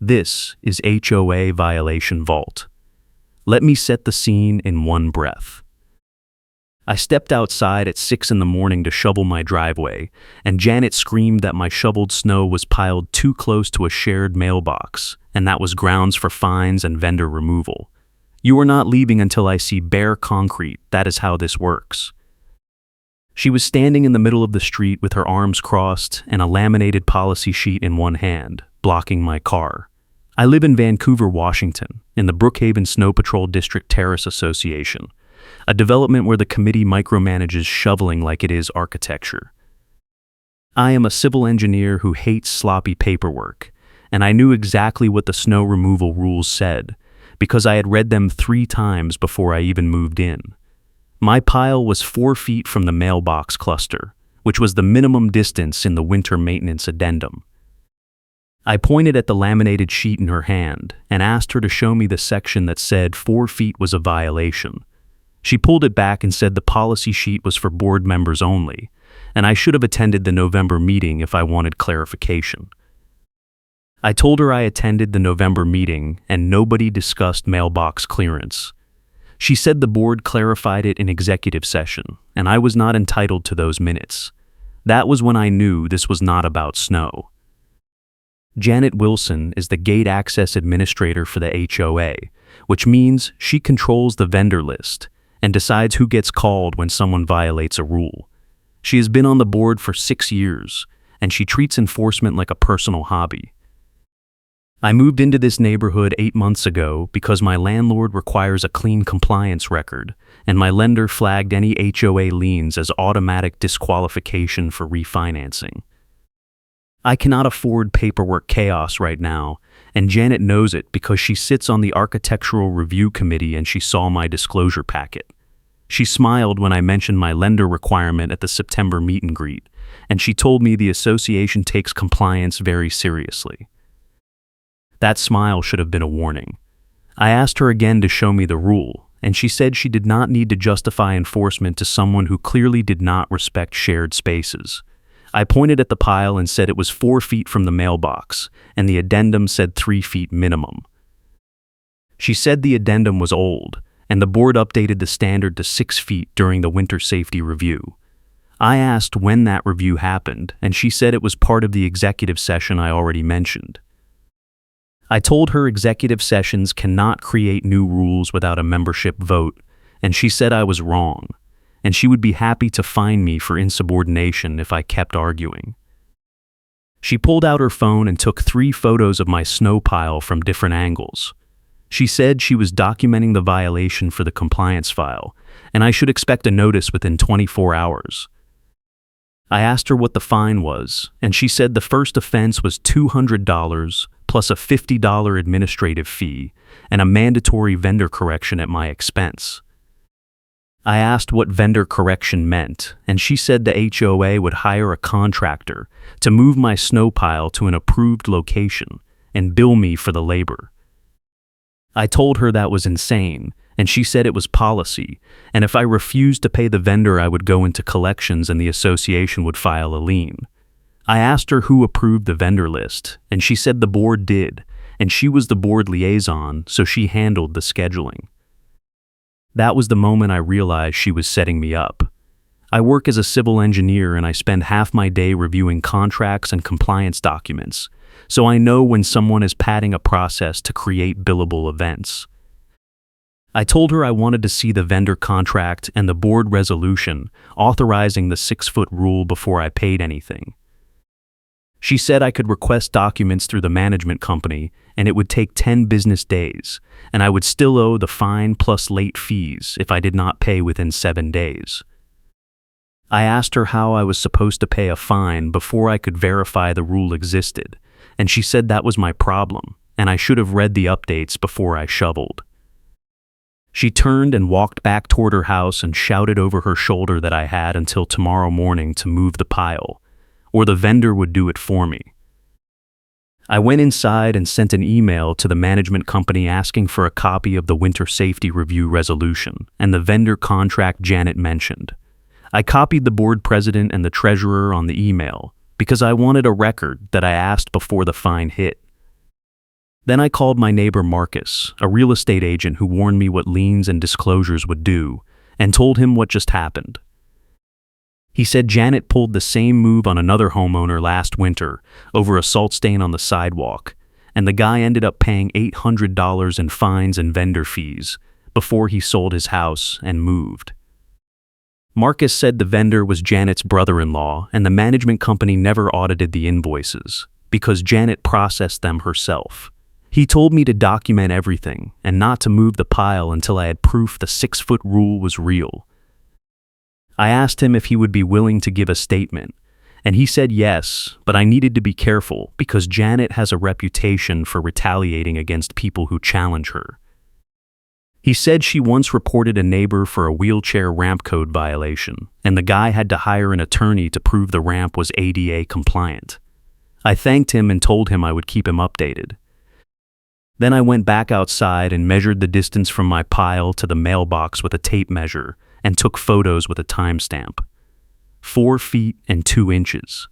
This is HOA Violation Vault. Let me set the scene in one breath. I stepped outside at 6 in the morning to shovel my driveway, and Janet screamed that my shoveled snow was piled too close to a shared mailbox, and that was grounds for fines and vendor removal. You are not leaving until I see bare concrete. That is how this works. She was standing in the middle of the street with her arms crossed and a laminated policy sheet in one hand, blocking my car. I live in Vancouver, Washington, in the Brookhaven Snow Patrol District Terrace Association, a development where the committee micromanages shoveling like it is architecture. I am a civil engineer who hates sloppy paperwork, and I knew exactly what the snow removal rules said, because I had read them 3 times before I even moved in. My pile was 4 feet from the mailbox cluster, which was the minimum distance in the winter maintenance addendum. I pointed at the laminated sheet in her hand and asked her to show me the section that said 4 feet was a violation. She pulled it back and said the policy sheet was for board members only, and I should have attended the November meeting if I wanted clarification. I told her I attended the November meeting and nobody discussed mailbox clearance. She said the board clarified it in executive session, and I was not entitled to those minutes. That was when I knew this was not about snow. Janet Wilson is the gate access administrator for the HOA, which means she controls the vendor list and decides who gets called when someone violates a rule. She has been on the board for 6 years, and she treats enforcement like a personal hobby. I moved into this neighborhood 8 months ago because my landlord requires a clean compliance record, and my lender flagged any HOA liens as automatic disqualification for refinancing. I cannot afford paperwork chaos right now, and Janet knows it because she sits on the Architectural Review Committee and she saw my disclosure packet. She smiled when I mentioned my lender requirement at the September meet and greet, and she told me the association takes compliance very seriously. That smile should have been a warning. I asked her again to show me the rule, and she said she did not need to justify enforcement to someone who clearly did not respect shared spaces. I pointed at the pile and said it was 4 feet from the mailbox, and the addendum said 3 feet minimum. She said the addendum was old, and the board updated the standard to 6 feet during the winter safety review. I asked when that review happened, and she said it was part of the executive session I already mentioned. I told her executive sessions cannot create new rules without a membership vote, and she said I was wrong, and she would be happy to fine me for insubordination if I kept arguing. She pulled out her phone and took 3 photos of my snow pile from different angles. She said she was documenting the violation for the compliance file, and I should expect a notice within 24 hours. I asked her what the fine was, and she said the first offense was $200 plus a $50 administrative fee and a mandatory vendor correction at my expense. I asked what vendor correction meant, and she said the HOA would hire a contractor to move my snow pile to an approved location and bill me for the labor. I told her that was insane, and she said it was policy, and if I refused to pay the vendor I would go into collections and the association would file a lien. I asked her who approved the vendor list, and she said the board did, and she was the board liaison, so she handled the scheduling. That was the moment I realized she was setting me up. I work as a civil engineer and I spend half my day reviewing contracts and compliance documents, so I know when someone is padding a process to create billable events. I told her I wanted to see the vendor contract and the board resolution authorizing the 6-foot rule before I paid anything. She said I could request documents through the management company and it would take 10 business days, and I would still owe the fine plus late fees if I did not pay within 7 days. I asked her how I was supposed to pay a fine before I could verify the rule existed, and she said that was my problem, and I should have read the updates before I shoveled. She turned and walked back toward her house and shouted over her shoulder that I had until tomorrow morning to move the pile, or the vendor would do it for me. I went inside and sent an email to the management company asking for a copy of the winter safety review resolution and the vendor contract Janet mentioned. I copied the board president and the treasurer on the email because I wanted a record that I asked before the fine hit. Then I called my neighbor Marcus, a real estate agent who warned me what liens and disclosures would do, and told him what just happened. He said Janet pulled the same move on another homeowner last winter over a salt stain on the sidewalk, and the guy ended up paying $800 in fines and vendor fees before he sold his house and moved. Marcus said the vendor was Janet's brother-in-law, and the management company never audited the invoices because Janet processed them herself. He told me to document everything and not to move the pile until I had proof the 6-foot rule was real. I asked him if he would be willing to give a statement, and he said yes, but I needed to be careful because Janet has a reputation for retaliating against people who challenge her. He said she once reported a neighbor for a wheelchair ramp code violation, and the guy had to hire an attorney to prove the ramp was ADA compliant. I thanked him and told him I would keep him updated. Then I went back outside and measured the distance from my pile to the mailbox with a tape measure and took photos with a timestamp. 4 feet and 2 inches.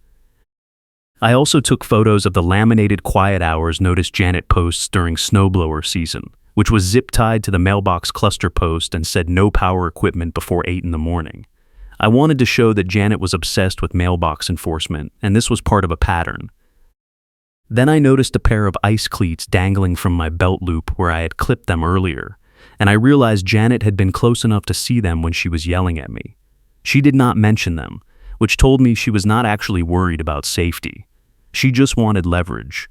I also took photos of the laminated quiet hours notice Janet posts during snowblower season, which was zip-tied to the mailbox cluster post and said no power equipment before 8 in the morning. I wanted to show that Janet was obsessed with mailbox enforcement, and this was part of a pattern. Then I noticed a pair of ice cleats dangling from my belt loop where I had clipped them earlier, and I realized Janet had been close enough to see them when she was yelling at me. She did not mention them, which told me she was not actually worried about safety. She just wanted leverage.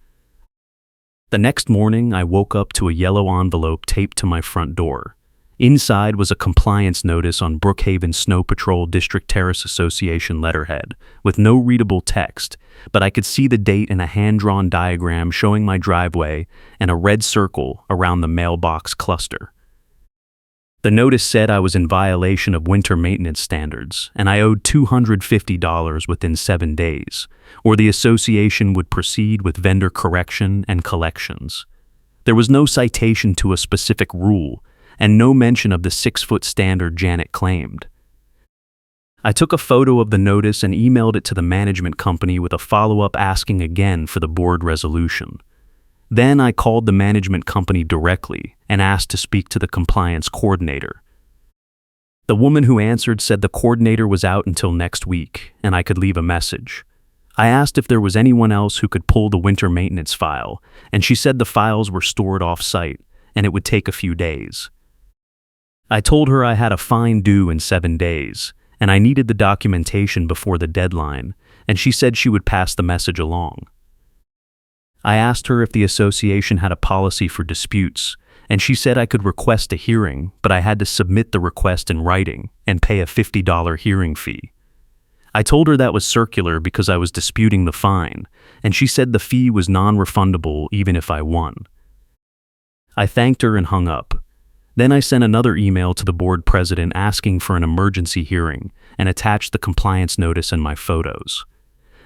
The next morning, I woke up to a yellow envelope taped to my front door. Inside was a compliance notice on Brookhaven Snow Patrol District Terrace Association letterhead, with no readable text, but I could see the date in a hand-drawn diagram showing my driveway and a red circle around the mailbox cluster. The notice said I was in violation of winter maintenance standards, and I owed $250 within 7 days, or the association would proceed with vendor correction and collections. There was no citation to a specific rule, and no mention of the 6-foot standard Janet claimed. I took a photo of the notice and emailed it to the management company with a follow-up asking again for the board resolution. Then I called the management company directly and asked to speak to the compliance coordinator. The woman who answered said the coordinator was out until next week and I could leave a message. I asked if there was anyone else who could pull the winter maintenance file, and she said the files were stored off-site and it would take a few days. I told her I had a fine due in 7 days, and I needed the documentation before the deadline, and she said she would pass the message along. I asked her if the association had a policy for disputes, and she said I could request a hearing, but I had to submit the request in writing and pay a $50 hearing fee. I told her that was circular because I was disputing the fine, and she said the fee was non-refundable even if I won. I thanked her and hung up. Then I sent another email to the board president asking for an emergency hearing and attached the compliance notice and my photos.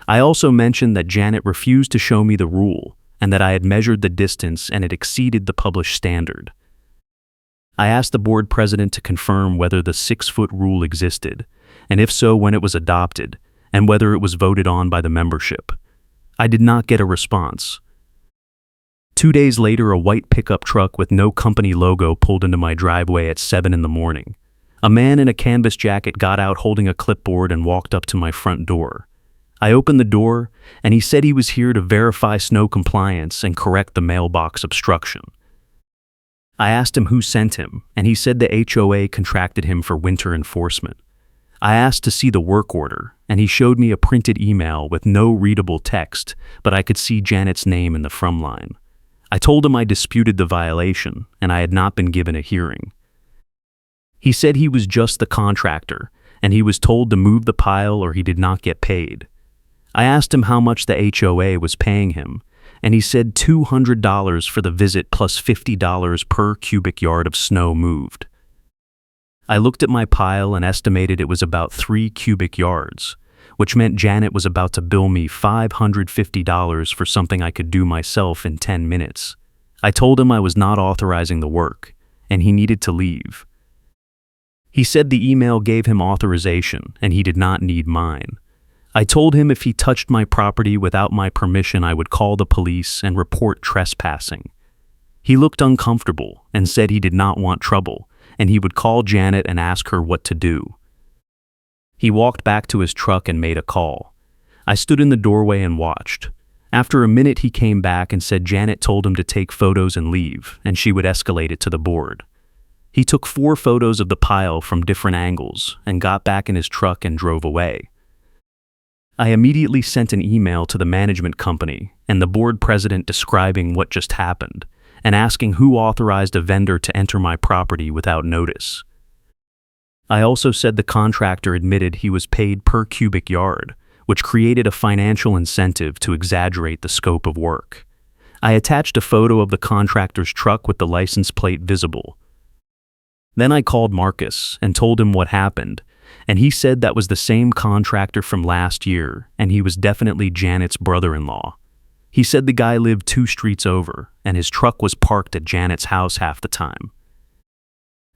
I also mentioned that Janet refused to show me the rule and that I had measured the distance and it exceeded the published standard. I asked the board president to confirm whether the 6-foot rule existed, and if so, when it was adopted, and whether it was voted on by the membership. I did not get a response. 2 days later, a white pickup truck with no company logo pulled into my driveway at 7 in the morning. A man in a canvas jacket got out holding a clipboard and walked up to my front door. I opened the door, and he said he was here to verify snow compliance and correct the mailbox obstruction. I asked him who sent him, and he said the HOA contracted him for winter enforcement. I asked to see the work order, and he showed me a printed email with no readable text, but I could see Janet's name in the from line. I told him I disputed the violation, and I had not been given a hearing. He said he was just the contractor, and he was told to move the pile or he did not get paid. I asked him how much the HOA was paying him, and he said $200 for the visit plus $50 per cubic yard of snow moved. I looked at my pile and estimated it was about 3 cubic yards, which meant Janet was about to bill me $550 for something I could do myself in 10 minutes. I told him I was not authorizing the work, and he needed to leave. He said the email gave him authorization, and he did not need mine. I told him if he touched my property without my permission, I would call the police and report trespassing. He looked uncomfortable and said he did not want trouble, and he would call Janet and ask her what to do. He walked back to his truck and made a call. I stood in the doorway and watched. After a minute, he came back and said Janet told him to take photos and leave, and she would escalate it to the board. He took 4 photos of the pile from different angles and got back in his truck and drove away. I immediately sent an email to the management company and the board president describing what just happened and asking who authorized a vendor to enter my property without notice. I also said the contractor admitted he was paid per cubic yard, which created a financial incentive to exaggerate the scope of work. I attached a photo of the contractor's truck with the license plate visible. Then I called Marcus and told him what happened, and he said that was the same contractor from last year, and he was definitely Janet's brother-in-law. He said the guy lived 2 streets over, and his truck was parked at Janet's house half the time.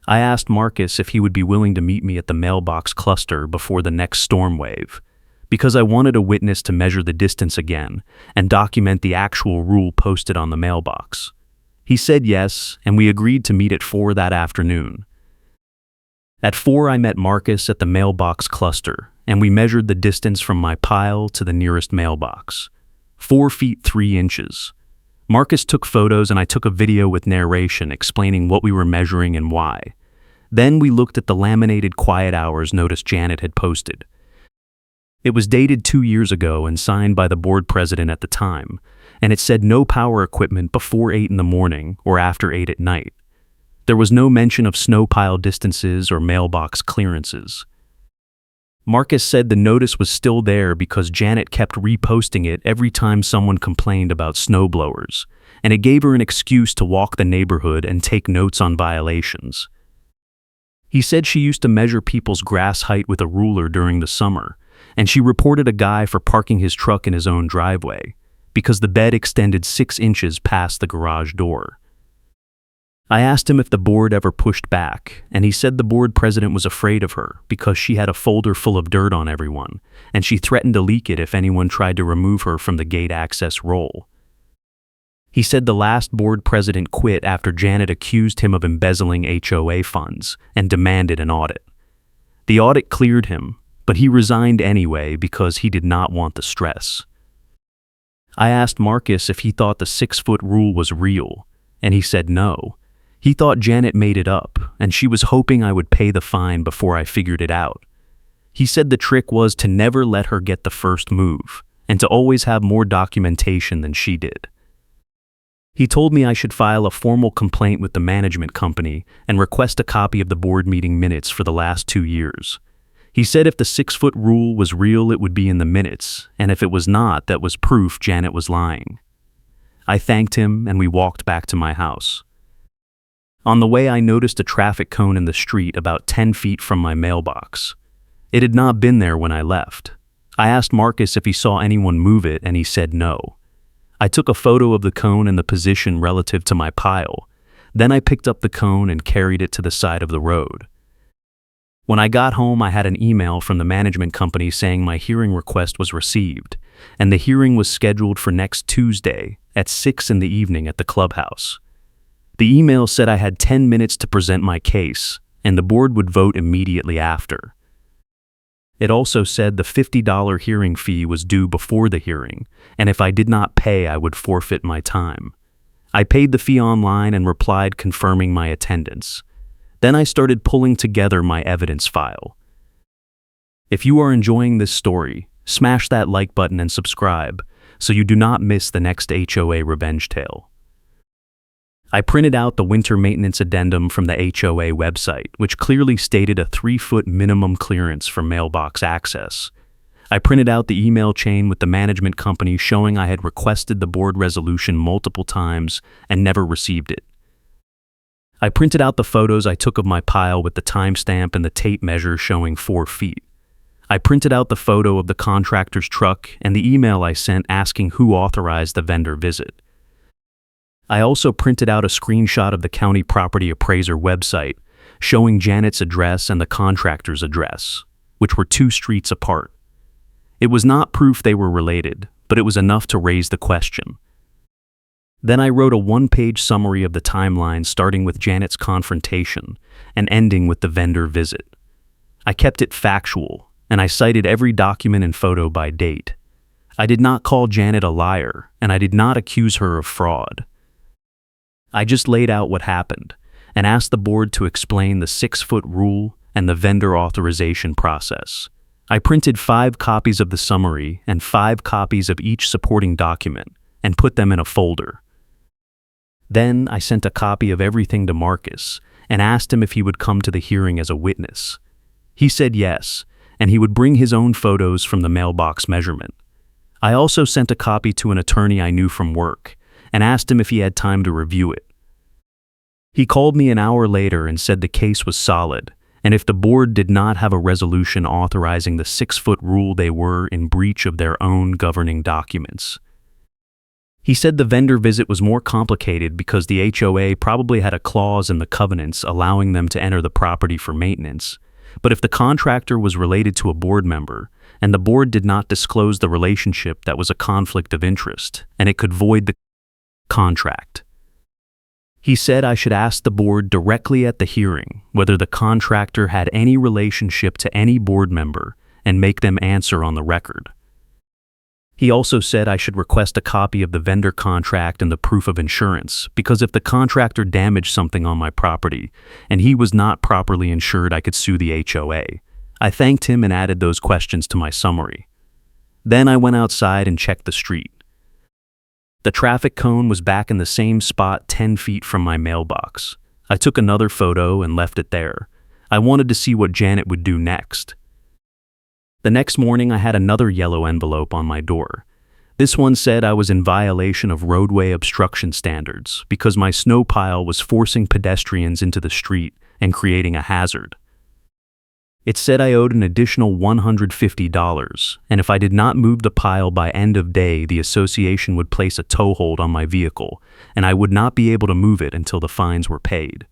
I asked Marcus if he would be willing to meet me at the mailbox cluster before the next storm wave, because I wanted a witness to measure the distance again and document the actual rule posted on the mailbox. He said yes, and we agreed to meet at 4 that afternoon. At 4, I met Marcus at the mailbox cluster, and we measured the distance from my pile to the nearest mailbox. 4 feet 3 inches. Marcus took photos and I took a video with narration explaining what we were measuring and why. Then we looked at the laminated quiet hours notice Janet had posted. It was dated 2 years ago and signed by the board president at the time, and it said no power equipment before 8 in the morning or after 8 at night. There was no mention of snow pile distances or mailbox clearances. Marcus said the notice was still there because Janet kept reposting it every time someone complained about snowblowers, and it gave her an excuse to walk the neighborhood and take notes on violations. He said she used to measure people's grass height with a ruler during the summer, and she reported a guy for parking his truck in his own driveway because the bed extended 6 inches past the garage door. I asked him if the board ever pushed back, and he said the board president was afraid of her because she had a folder full of dirt on everyone, and she threatened to leak it if anyone tried to remove her from the gate access role. He said the last board president quit after Janet accused him of embezzling HOA funds and demanded an audit. The audit cleared him, but he resigned anyway because he did not want the stress. I asked Marcus if he thought the 6-foot rule was real, and he said no. He thought Janet made it up, and she was hoping I would pay the fine before I figured it out. He said the trick was to never let her get the first move, and to always have more documentation than she did. He told me I should file a formal complaint with the management company and request a copy of the board meeting minutes for the last 2 years. He said if the 6-foot rule was real, it would be in the minutes, and if it was not, that was proof Janet was lying. I thanked him, and we walked back to my house. On the way, I noticed a traffic cone in the street about 10 feet from my mailbox. It had not been there when I left. I asked Marcus if he saw anyone move it, and he said no. I took a photo of the cone and the position relative to my pile. Then I picked up the cone and carried it to the side of the road. When I got home, I had an email from the management company saying my hearing request was received, and the hearing was scheduled for next Tuesday at 6 in the evening at the clubhouse. The email said I had 10 minutes to present my case, and the board would vote immediately after. It also said the $50 hearing fee was due before the hearing, and if I did not pay, I would forfeit my time. I paid the fee online and replied confirming my attendance. Then I started pulling together my evidence file. If you are enjoying this story, smash that like button and subscribe so you do not miss the next HOA revenge tale. I printed out the winter maintenance addendum from the HOA website, which clearly stated a 3-foot minimum clearance for mailbox access. I printed out the email chain with the management company showing I had requested the board resolution multiple times and never received it. I printed out the photos I took of my pile with the timestamp and the tape measure showing 4 feet. I printed out the photo of the contractor's truck and the email I sent asking who authorized the vendor visit. I also printed out a screenshot of the county property appraiser website showing Janet's address and the contractor's address, which were 2 streets apart. It was not proof they were related, but it was enough to raise the question. Then I wrote a one-page summary of the timeline starting with Janet's confrontation and ending with the vendor visit. I kept it factual, and I cited every document and photo by date. I did not call Janet a liar, and I did not accuse her of fraud. I just laid out what happened and asked the board to explain the 6-foot rule and the vendor authorization process. I printed 5 copies of the summary and 5 copies of each supporting document and put them in a folder. Then I sent a copy of everything to Marcus and asked him if he would come to the hearing as a witness. He said yes, and he would bring his own photos from the mailbox measurement. I also sent a copy to an attorney I knew from work and asked him if he had time to review it. He called me an hour later and said the case was solid, and if the board did not have a resolution authorizing the 6-foot rule, they were in breach of their own governing documents. He said the vendor visit was more complicated because the HOA probably had a clause in the covenants allowing them to enter the property for maintenance, but if the contractor was related to a board member, and the board did not disclose the relationship, that was a conflict of interest, and it could void the contract. He said I should ask the board directly at the hearing whether the contractor had any relationship to any board member and make them answer on the record. He also said I should request a copy of the vendor contract and the proof of insurance, because if the contractor damaged something on my property and he was not properly insured, I could sue the HOA. I thanked him and added those questions to my summary. Then I went outside and checked the street. The traffic cone was back in the same spot 10 feet from my mailbox. I took another photo and left it there. I wanted to see what Janet would do next. The next morning I had another yellow envelope on my door. This one said I was in violation of roadway obstruction standards because my snow pile was forcing pedestrians into the street and creating a hazard. It said I owed an additional $150, and if I did not move the pile by end of day, the association would place a tow hold on my vehicle, and I would not be able to move it until the fines were paid.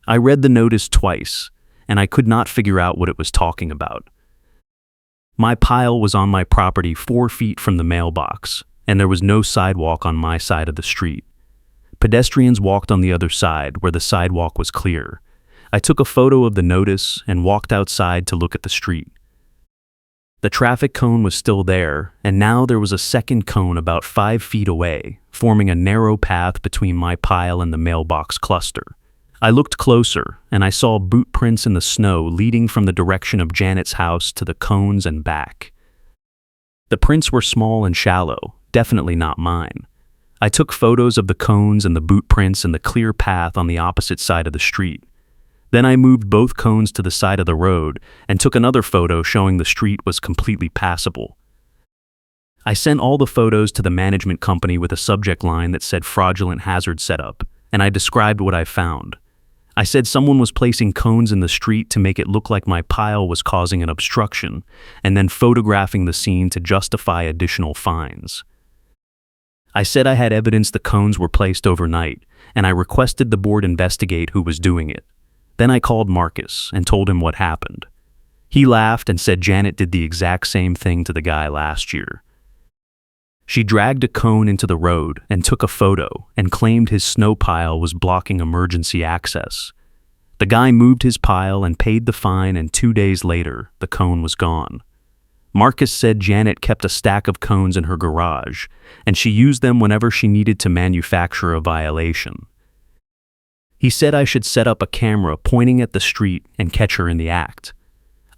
I read the notice twice, and I could not figure out what it was talking about. My pile was on my property 4 feet from the mailbox, and there was no sidewalk on my side of the street. Pedestrians walked on the other side where the sidewalk was clear. I took a photo of the notice and walked outside to look at the street. The traffic cone was still there, and now there was a second cone about 5 feet away, forming a narrow path between my pile and the mailbox cluster. I looked closer, and I saw boot prints in the snow leading from the direction of Janet's house to the cones and back. The prints were small and shallow, definitely not mine. I took photos of the cones and the boot prints in the clear path on the opposite side of the street. Then I moved both cones to the side of the road and took another photo showing the street was completely passable. I sent all the photos to the management company with a subject line that said fraudulent hazard setup, and I described what I found. I said someone was placing cones in the street to make it look like my pile was causing an obstruction, and then photographing the scene to justify additional fines. I said I had evidence the cones were placed overnight, and I requested the board investigate who was doing it. Then I called Marcus and told him what happened. He laughed and said Janet did the exact same thing to the guy last year. She dragged a cone into the road and took a photo and claimed his snow pile was blocking emergency access. The guy moved his pile and paid the fine, and 2 days later, the cone was gone. Marcus said Janet kept a stack of cones in her garage, and she used them whenever she needed to manufacture a violation. He said I should set up a camera pointing at the street and catch her in the act.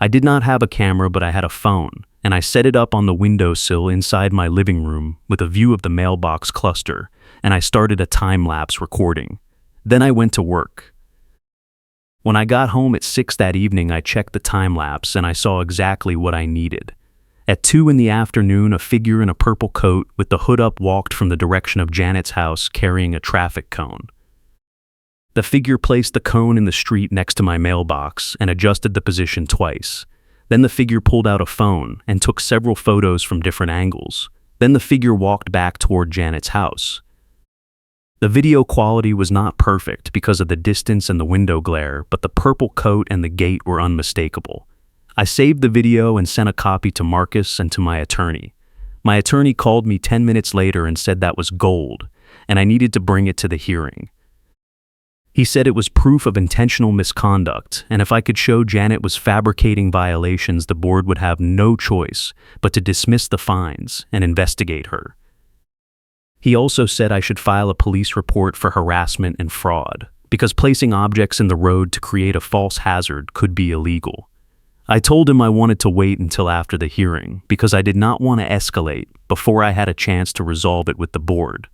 I did not have a camera, but I had a phone, and I set it up on the windowsill inside my living room with a view of the mailbox cluster, and I started a time-lapse recording. Then I went to work. When I got home at 6 that evening, I checked the time-lapse and I saw exactly what I needed. At 2 in the afternoon, a figure in a purple coat with the hood up walked from the direction of Janet's house carrying a traffic cone. The figure placed the cone in the street next to my mailbox and adjusted the position twice. Then the figure pulled out a phone and took several photos from different angles. Then the figure walked back toward Janet's house. The video quality was not perfect because of the distance and the window glare, but the purple coat and the gait were unmistakable. I saved the video and sent a copy to Marcus and to my attorney. My attorney called me 10 minutes later and said that was gold, and I needed to bring it to the hearing. He said it was proof of intentional misconduct, and if I could show Janet was fabricating violations, the board would have no choice but to dismiss the fines and investigate her. He also said I should file a police report for harassment and fraud, because placing objects in the road to create a false hazard could be illegal. I told him I wanted to wait until after the hearing, because I did not want to escalate before I had a chance to resolve it with the board.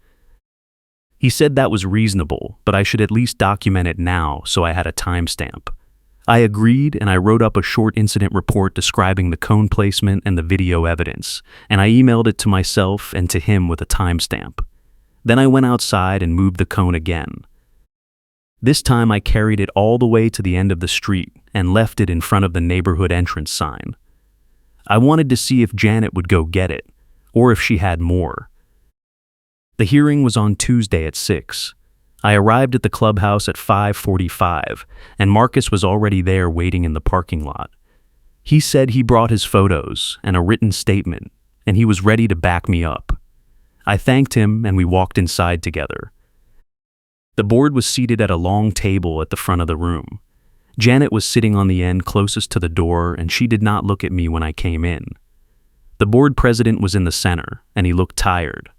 He said that was reasonable, but I should at least document it now so I had a timestamp. I agreed, and I wrote up a short incident report describing the cone placement and the video evidence, and I emailed it to myself and to him with a timestamp. Then I went outside and moved the cone again. This time I carried it all the way to the end of the street and left it in front of the neighborhood entrance sign. I wanted to see if Janet would go get it, or if she had more. The hearing was on Tuesday at 6. I arrived at the clubhouse at 5:45, and Marcus was already there waiting in the parking lot. He said he brought his photos and a written statement, and he was ready to back me up. I thanked him, and we walked inside together. The board was seated at a long table at the front of the room. Janet was sitting on the end closest to the door, and she did not look at me when I came in. The board president was in the center, and he looked tired.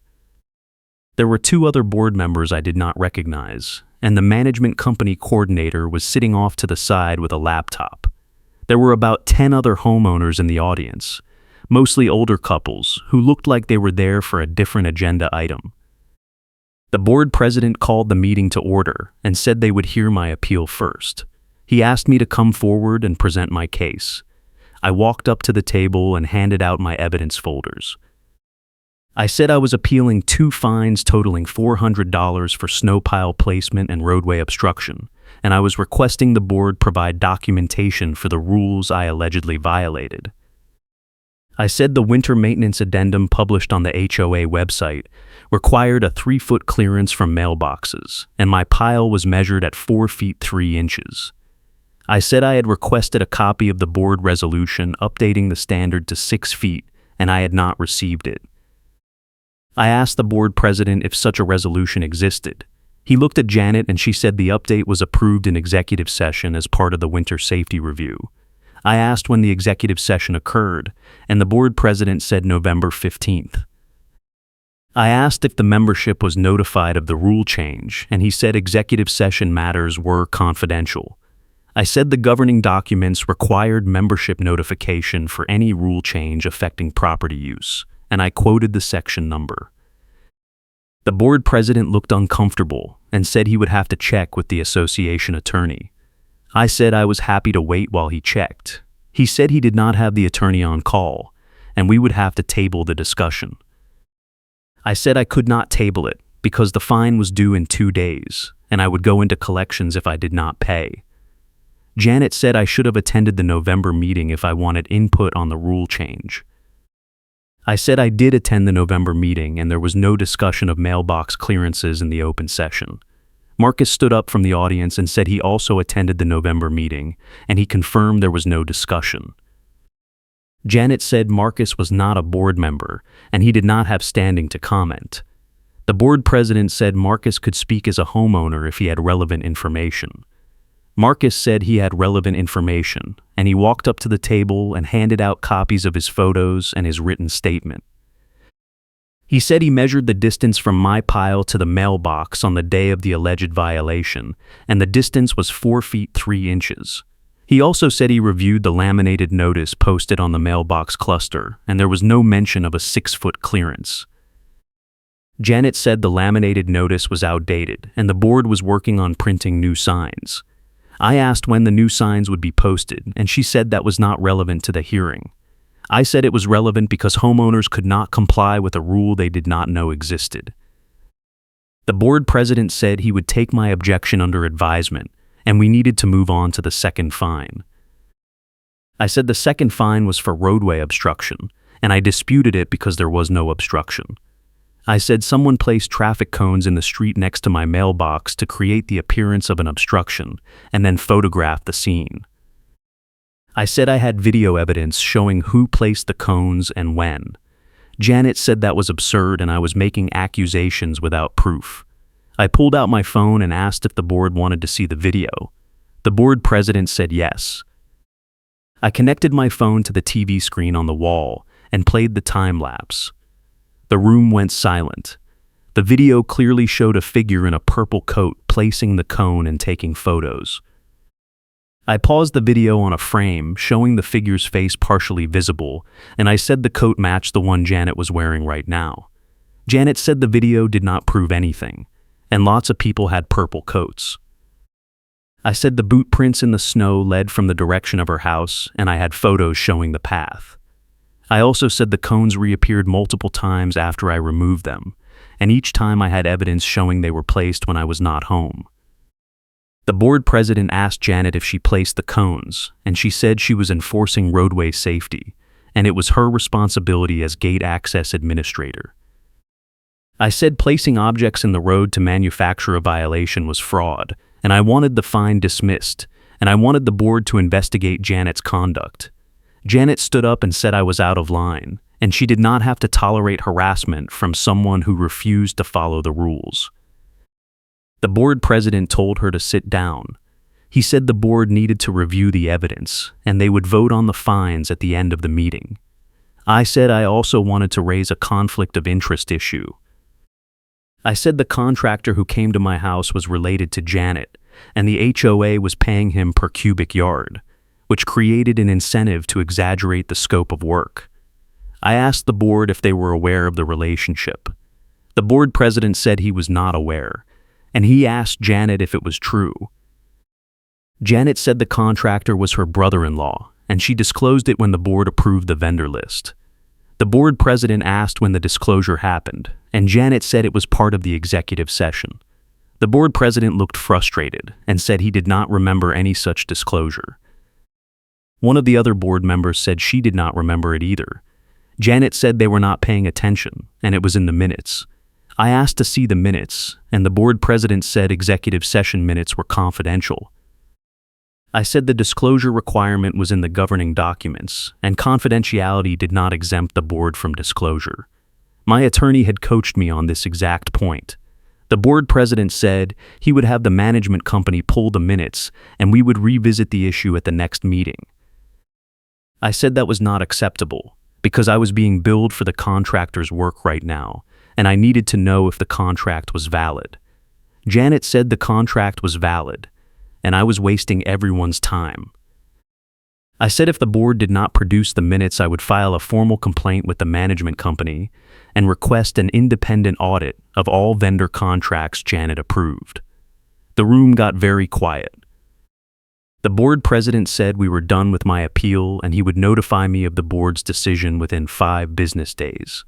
There were 2 other board members I did not recognize, and the management company coordinator was sitting off to the side with a laptop. There were about 10 other homeowners in the audience, mostly older couples who looked like they were there for a different agenda item. The board president called the meeting to order and said they would hear my appeal first. He asked me to come forward and present my case. I walked up to the table and handed out my evidence folders. I said I was appealing 2 fines totaling $400 for snow pile placement and roadway obstruction, and I was requesting the board provide documentation for the rules I allegedly violated. I said the winter maintenance addendum published on the HOA website required a 3-foot clearance from mailboxes, and my pile was measured at 4 feet 3 inches. I said I had requested a copy of the board resolution updating the standard to 6 feet, and I had not received it. I asked the board president if such a resolution existed. He looked at Janet, and she said the update was approved in executive session as part of the winter safety review. I asked when the executive session occurred, and the board president said November 15th. I asked if the membership was notified of the rule change, and he said executive session matters were confidential. I said the governing documents required membership notification for any rule change affecting property use, and I quoted the section number. The board president looked uncomfortable and said he would have to check with the association attorney. I said I was happy to wait while he checked. He said he did not have the attorney on call, and we would have to table the discussion. I said I could not table it because the fine was due in 2 days, and I would go into collections if I did not pay. Janet said I should have attended the November meeting if I wanted input on the rule change. I said I did attend the November meeting, and there was no discussion of mailbox clearances in the open session. Marcus stood up from the audience and said he also attended the November meeting, and he confirmed there was no discussion. Janet said Marcus was not a board member, and he did not have standing to comment. The board president said Marcus could speak as a homeowner if he had relevant information. Marcus said he had relevant information, and he walked up to the table and handed out copies of his photos and his written statement. He said he measured the distance from my pile to the mailbox on the day of the alleged violation, and the distance was 4 feet 3 inches. He also said he reviewed the laminated notice posted on the mailbox cluster, and there was no mention of a 6-foot clearance. Janet said the laminated notice was outdated, and the board was working on printing new signs. I asked when the new signs would be posted, and she said that was not relevant to the hearing. I said it was relevant because homeowners could not comply with a rule they did not know existed. The board president said he would take my objection under advisement, and we needed to move on to the second fine. I said the second fine was for roadway obstruction, and I disputed it because there was no obstruction. I said someone placed traffic cones in the street next to my mailbox to create the appearance of an obstruction, and then photographed the scene. I said I had video evidence showing who placed the cones and when. Janet said that was absurd and I was making accusations without proof. I pulled out my phone and asked if the board wanted to see the video. The board president said yes. I connected my phone to the TV screen on the wall and played the time lapse. The room went silent. The video clearly showed a figure in a purple coat placing the cone and taking photos. I paused the video on a frame showing the figure's face partially visible, and I said the coat matched the one Janet was wearing right now. Janet said the video did not prove anything, and lots of people had purple coats. I said the boot prints in the snow led from the direction of her house, and I had photos showing the path. I also said the cones reappeared multiple times after I removed them, and each time I had evidence showing they were placed when I was not home. The board president asked Janet if she placed the cones, and she said she was enforcing roadway safety, and it was her responsibility as gate access administrator. I said placing objects in the road to manufacture a violation was fraud, and I wanted the fine dismissed, and I wanted the board to investigate Janet's conduct. Janet stood up and said I was out of line, and she did not have to tolerate harassment from someone who refused to follow the rules. The board president told her to sit down. He said the board needed to review the evidence, and they would vote on the fines at the end of the meeting. I said I also wanted to raise a conflict of interest issue. I said the contractor who came to my house was related to Janet, and the HOA was paying him per cubic yard, which created an incentive to exaggerate the scope of work. I asked the board if they were aware of the relationship. The board president said he was not aware, and he asked Janet if it was true. Janet said the contractor was her brother-in-law, and she disclosed it when the board approved the vendor list. The board president asked when the disclosure happened, and Janet said it was part of the executive session. The board president looked frustrated and said he did not remember any such disclosure. One of the other board members said she did not remember it either. Janet said they were not paying attention, and it was in the minutes. I asked to see the minutes, and the board president said executive session minutes were confidential. I said the disclosure requirement was in the governing documents, and confidentiality did not exempt the board from disclosure. My attorney had coached me on this exact point. The board president said he would have the management company pull the minutes, and we would revisit the issue at the next meeting. I said that was not acceptable, because I was being billed for the contractor's work right now, and I needed to know if the contract was valid. Janet said the contract was valid, and I was wasting everyone's time. I said if the board did not produce the minutes, I would file a formal complaint with the management company and request an independent audit of all vendor contracts Janet approved. The room got very quiet. The board president said we were done with my appeal and he would notify me of the board's decision within 5 business days.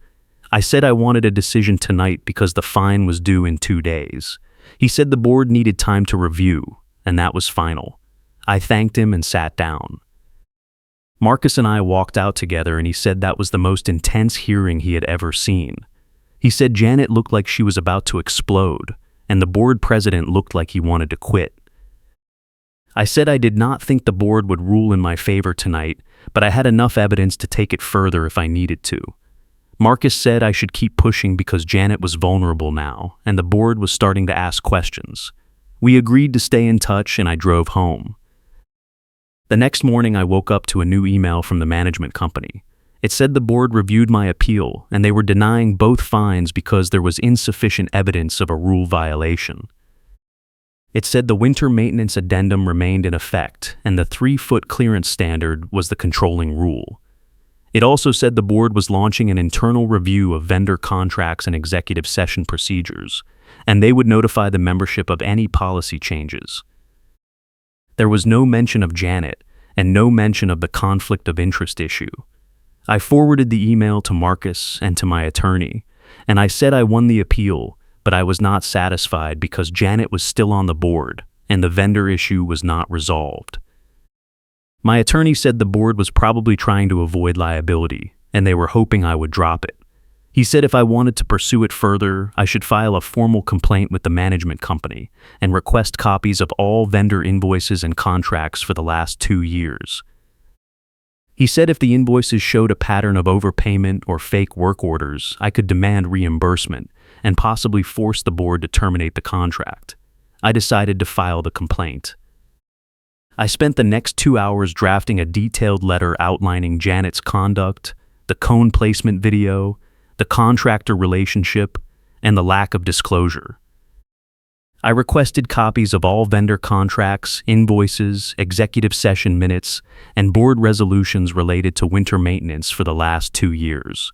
I said I wanted a decision tonight because the fine was due in 2 days. He said the board needed time to review, and that was final. I thanked him and sat down. Marcus and I walked out together, and he said that was the most intense hearing he had ever seen. He said Janet looked like she was about to explode, and the board president looked like he wanted to quit. I said I did not think the board would rule in my favor tonight, but I had enough evidence to take it further if I needed to. Marcus said I should keep pushing because Janet was vulnerable now, and the board was starting to ask questions. We agreed to stay in touch, and I drove home. The next morning, I woke up to a new email from the management company. It said the board reviewed my appeal, and they were denying both fines because there was insufficient evidence of a rule violation. It said the winter maintenance addendum remained in effect, and the 3-foot clearance standard was the controlling rule. It also said the board was launching an internal review of vendor contracts and executive session procedures, and they would notify the membership of any policy changes. There was no mention of Janet, and no mention of the conflict of interest issue. I forwarded the email to Marcus and to my attorney, and I said I won the appeal, but I was not satisfied because Janet was still on the board, and the vendor issue was not resolved. My attorney said the board was probably trying to avoid liability, and they were hoping I would drop it. He said if I wanted to pursue it further, I should file a formal complaint with the management company and request copies of all vendor invoices and contracts for the last 2 years. He said if the invoices showed a pattern of overpayment or fake work orders, I could demand reimbursement, and possibly force the board to terminate the contract. I decided to file the complaint. I spent the next 2 hours drafting a detailed letter outlining Janet's conduct, the cone placement video, the contractor relationship, and the lack of disclosure. I requested copies of all vendor contracts, invoices, executive session minutes, and board resolutions related to winter maintenance for the last 2 years.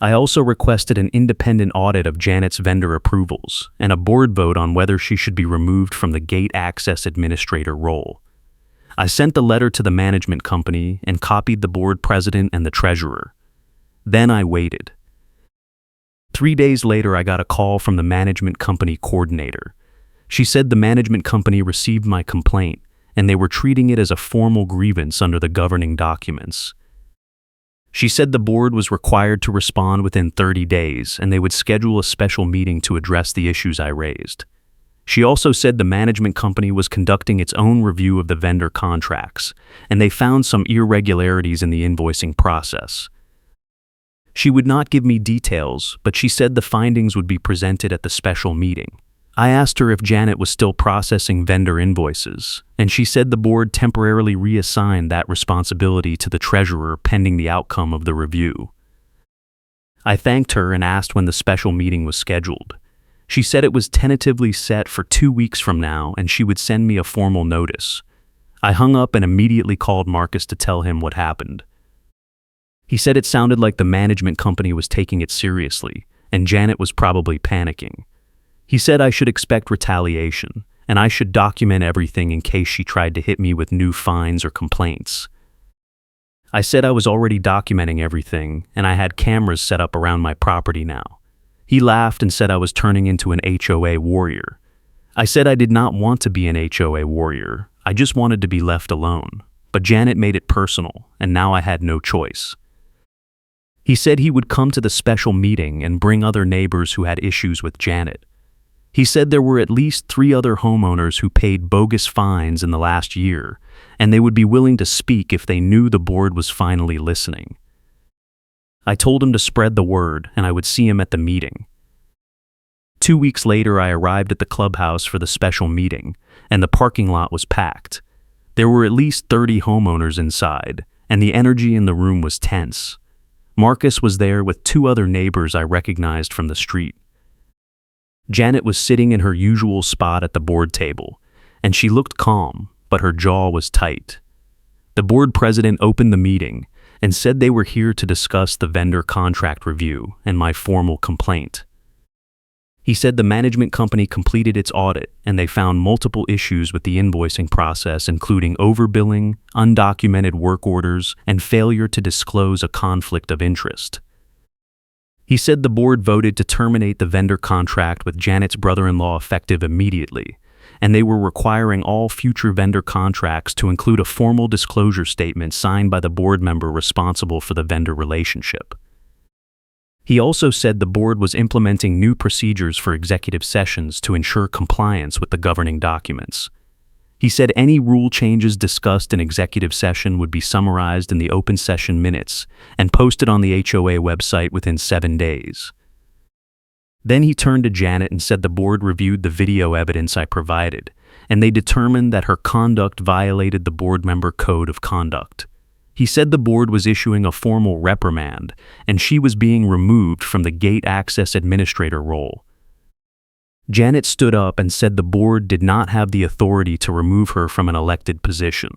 I also requested an independent audit of Janet's vendor approvals and a board vote on whether she should be removed from the gate access administrator role. I sent the letter to the management company and copied the board president and the treasurer. Then I waited. 3 days later, I got a call from the management company coordinator. She said the management company received my complaint and they were treating it as a formal grievance under the governing documents. She said the board was required to respond within 30 days and they would schedule a special meeting to address the issues I raised. She also said the management company was conducting its own review of the vendor contracts and they found some irregularities in the invoicing process. She would not give me details, but she said the findings would be presented at the special meeting. I asked her if Janet was still processing vendor invoices, and she said the board temporarily reassigned that responsibility to the treasurer pending the outcome of the review. I thanked her and asked when the special meeting was scheduled. She said it was tentatively set for 2 weeks from now and she would send me a formal notice. I hung up and immediately called Marcus to tell him what happened. He said it sounded like the management company was taking it seriously, and Janet was probably panicking. He said I should expect retaliation, and I should document everything in case she tried to hit me with new fines or complaints. I said I was already documenting everything, and I had cameras set up around my property now. He laughed and said I was turning into an HOA warrior. I said I did not want to be an HOA warrior, I just wanted to be left alone. But Janet made it personal, and now I had no choice. He said he would come to the special meeting and bring other neighbors who had issues with Janet. He said there were at least 3 other homeowners who paid bogus fines in the last year, and they would be willing to speak if they knew the board was finally listening. I told him to spread the word and I would see him at the meeting. 2 weeks later, I arrived at the clubhouse for the special meeting, and the parking lot was packed. There were at least 30 homeowners inside, and the energy in the room was tense. Marcus was there with 2 other neighbors I recognized from the street. Janet was sitting in her usual spot at the board table, and she looked calm, but her jaw was tight. The board president opened the meeting and said they were here to discuss the vendor contract review and my formal complaint. He said the management company completed its audit and they found multiple issues with the invoicing process, including overbilling, undocumented work orders, and failure to disclose a conflict of interest. He said the board voted to terminate the vendor contract with Janet's brother-in-law effective immediately, and they were requiring all future vendor contracts to include a formal disclosure statement signed by the board member responsible for the vendor relationship. He also said the board was implementing new procedures for executive sessions to ensure compliance with the governing documents. He said any rule changes discussed in executive session would be summarized in the open session minutes and posted on the HOA website within 7 days. Then he turned to Janet and said the board reviewed the video evidence I provided, and they determined that her conduct violated the board member code of conduct. He said the board was issuing a formal reprimand, and she was being removed from the gate access administrator role. Janet stood up and said the board did not have the authority to remove her from an elected position.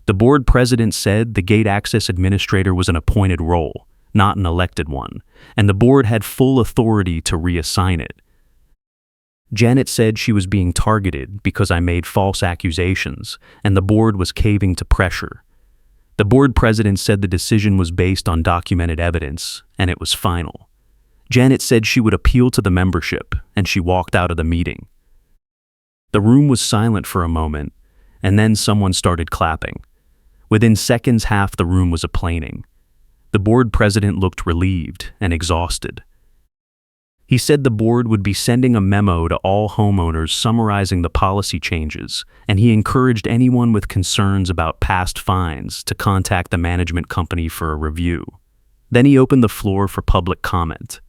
The board president said the gate access administrator was an appointed role, not an elected one, and the board had full authority to reassign it. Janet said she was being targeted because I made false accusations, and the board was caving to pressure. The board president said the decision was based on documented evidence, and it was final. Janet said she would appeal to the membership, and she walked out of the meeting. The room was silent for a moment, and then someone started clapping. Within seconds, half the room was applauning. The board president looked relieved and exhausted. He said the board would be sending a memo to all homeowners summarizing the policy changes, and he encouraged anyone with concerns about past fines to contact the management company for a review. Then he opened the floor for public comment.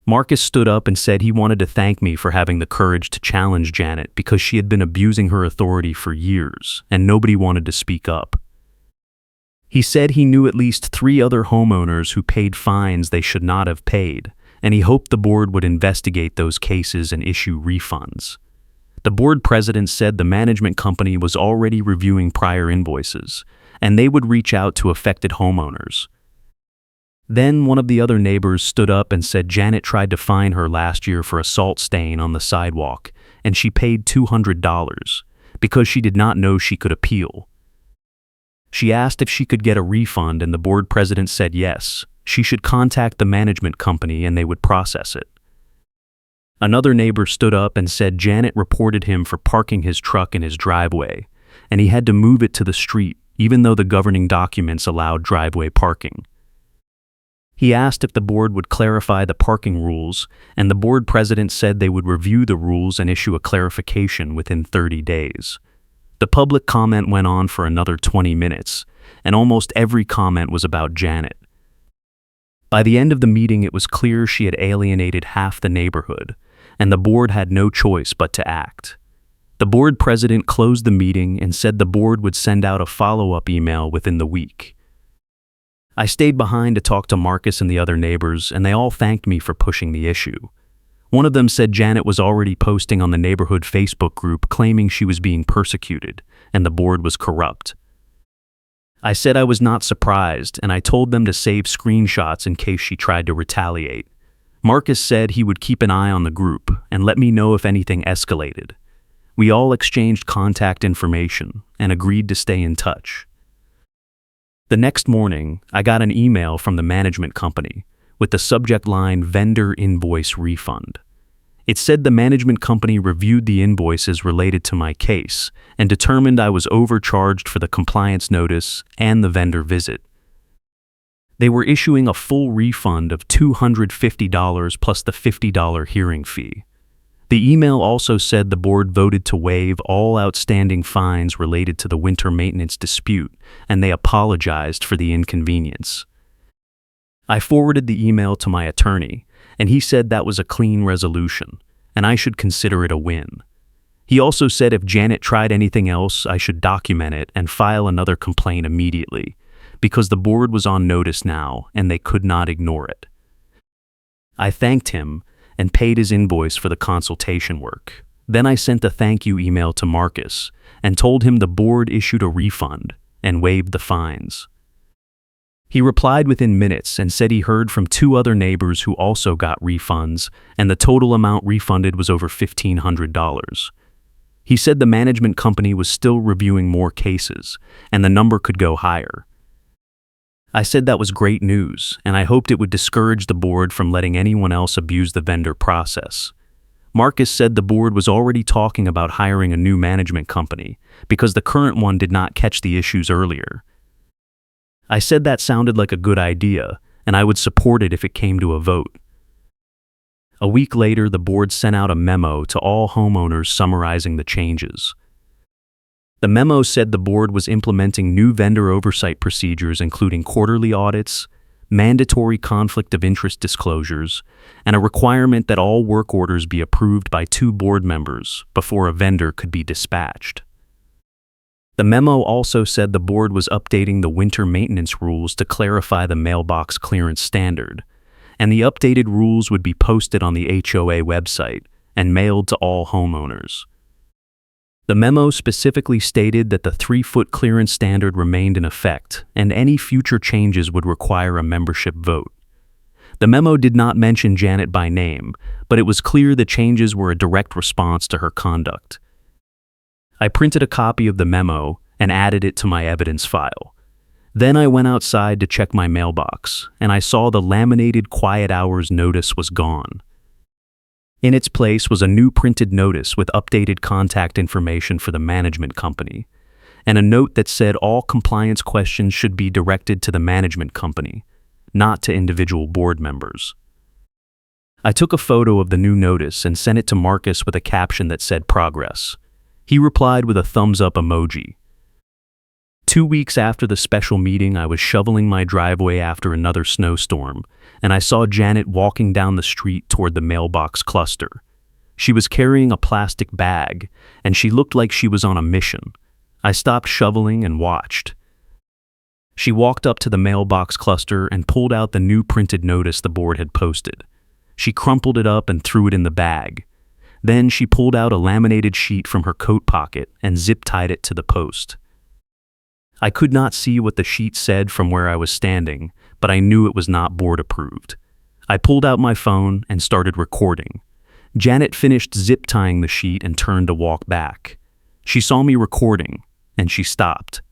Marcus stood up and said he wanted to thank me for having the courage to challenge Janet because she had been abusing her authority for years and nobody wanted to speak up. He said he knew at least 3 other homeowners who paid fines they should not have paid, and he hoped the board would investigate those cases and issue refunds. The board president said the management company was already reviewing prior invoices, and they would reach out to affected homeowners. Then one of the other neighbors stood up and said Janet tried to fine her last year for a salt stain on the sidewalk, and she paid $200 because she did not know she could appeal. She asked if she could get a refund, and the board president said yes, she should contact the management company and they would process it. Another neighbor stood up and said Janet reported him for parking his truck in his driveway, and he had to move it to the street even though the governing documents allowed driveway parking. He asked if the board would clarify the parking rules, and the board president said they would review the rules and issue a clarification within 30 days. The public comment went on for another 20 minutes, and almost every comment was about Janet. By the end of the meeting, it was clear she had alienated half the neighborhood, and the board had no choice but to act. The board president closed the meeting and said the board would send out a follow-up email within the week. I stayed behind to talk to Marcus and the other neighbors, and they all thanked me for pushing the issue. One of them said Janet was already posting on the neighborhood Facebook group claiming she was being persecuted, and the board was corrupt. I said I was not surprised, and I told them to save screenshots in case she tried to retaliate. Marcus said he would keep an eye on the group and let me know if anything escalated. We all exchanged contact information and agreed to stay in touch. The next morning, I got an email from the management company with the subject line "Vendor Invoice Refund." It said the management company reviewed the invoices related to my case and determined I was overcharged for the compliance notice and the vendor visit. They were issuing a full refund of $250 plus the $50 hearing fee. The email also said the board voted to waive all outstanding fines related to the winter maintenance dispute, and they apologized for the inconvenience. I forwarded the email to my attorney, and he said that was a clean resolution, and I should consider it a win. He also said if Janet tried anything else, I should document it and file another complaint immediately, because the board was on notice now and they could not ignore it. I thanked him and paid his invoice for the consultation work. Then I sent a thank you email to Marcus and told him the board issued a refund and waived the fines. He replied within minutes and said he heard from 2 other neighbors who also got refunds, and the total amount refunded was over $1,500. He said the management company was still reviewing more cases, and the number could go higher. I said that was great news, and I hoped it would discourage the board from letting anyone else abuse the vendor process. Marcus said the board was already talking about hiring a new management company because the current one did not catch the issues earlier. I said that sounded like a good idea, and I would support it if it came to a vote. A week later, the board sent out a memo to all homeowners summarizing the changes. The memo said the board was implementing new vendor oversight procedures including quarterly audits, mandatory conflict of interest disclosures, and a requirement that all work orders be approved by 2 board members before a vendor could be dispatched. The memo also said the board was updating the winter maintenance rules to clarify the mailbox clearance standard, and the updated rules would be posted on the HOA website and mailed to all homeowners. The memo specifically stated that the 3-foot clearance standard remained in effect, and any future changes would require a membership vote. The memo did not mention Janet by name, but it was clear the changes were a direct response to her conduct. I printed a copy of the memo and added it to my evidence file. Then I went outside to check my mailbox, and I saw the laminated quiet hours notice was gone. In its place was a new printed notice with updated contact information for the management company, and a note that said all compliance questions should be directed to the management company, not to individual board members. I took a photo of the new notice and sent it to Marcus with a caption that said progress. He replied with a thumbs up emoji. 2 weeks after the special meeting, I was shoveling my driveway after another snowstorm, and I saw Janet walking down the street toward the mailbox cluster. She was carrying a plastic bag, and she looked like she was on a mission. I stopped shoveling and watched. She walked up to the mailbox cluster and pulled out the new printed notice the board had posted. She crumpled it up and threw it in the bag. Then she pulled out a laminated sheet from her coat pocket and zip-tied it to the post. I could not see what the sheet said from where I was standing, but I knew it was not board approved. I pulled out my phone and started recording. Janet finished zip-tying the sheet and turned to walk back. She saw me recording, and she stopped.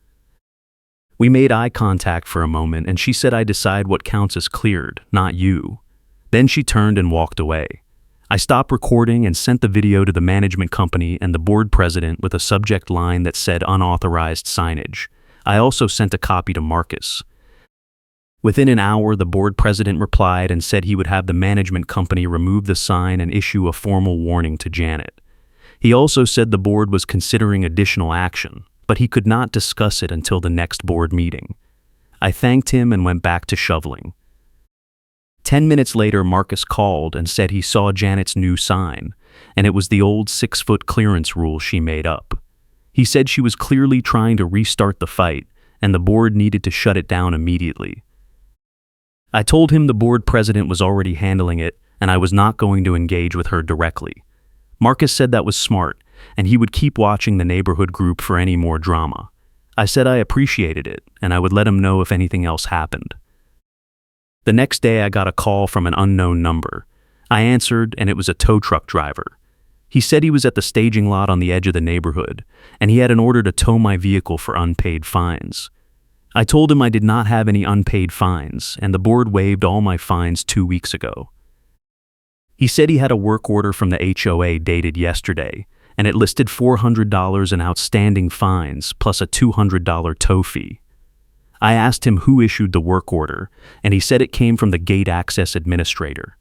We made eye contact for a moment, and she said I decide what counts as cleared, not you. Then she turned and walked away. I stopped recording and sent the video to the management company and the board president with a subject line that said unauthorized signage. I also sent a copy to Marcus. Within an hour, the board president replied and said he would have the management company remove the sign and issue a formal warning to Janet. He also said the board was considering additional action, but he could not discuss it until the next board meeting. I thanked him and went back to shoveling. 10 minutes later, Marcus called and said he saw Janet's new sign, and it was the old 6-foot clearance rule she made up. He said she was clearly trying to restart the fight, and the board needed to shut it down immediately. I told him the board president was already handling it, and I was not going to engage with her directly. Marcus said that was smart, and he would keep watching the neighborhood group for any more drama. I said I appreciated it, and I would let him know if anything else happened. The next day I got a call from an unknown number. I answered, and it was a tow truck driver. He said he was at the staging lot on the edge of the neighborhood, and he had an order to tow my vehicle for unpaid fines. I told him I did not have any unpaid fines, and the board waived all my fines 2 weeks ago. He said he had a work order from the HOA dated yesterday, and it listed $400 in outstanding fines plus a $200 tow fee. I asked him who issued the work order, and he said it came from the gate access administrator.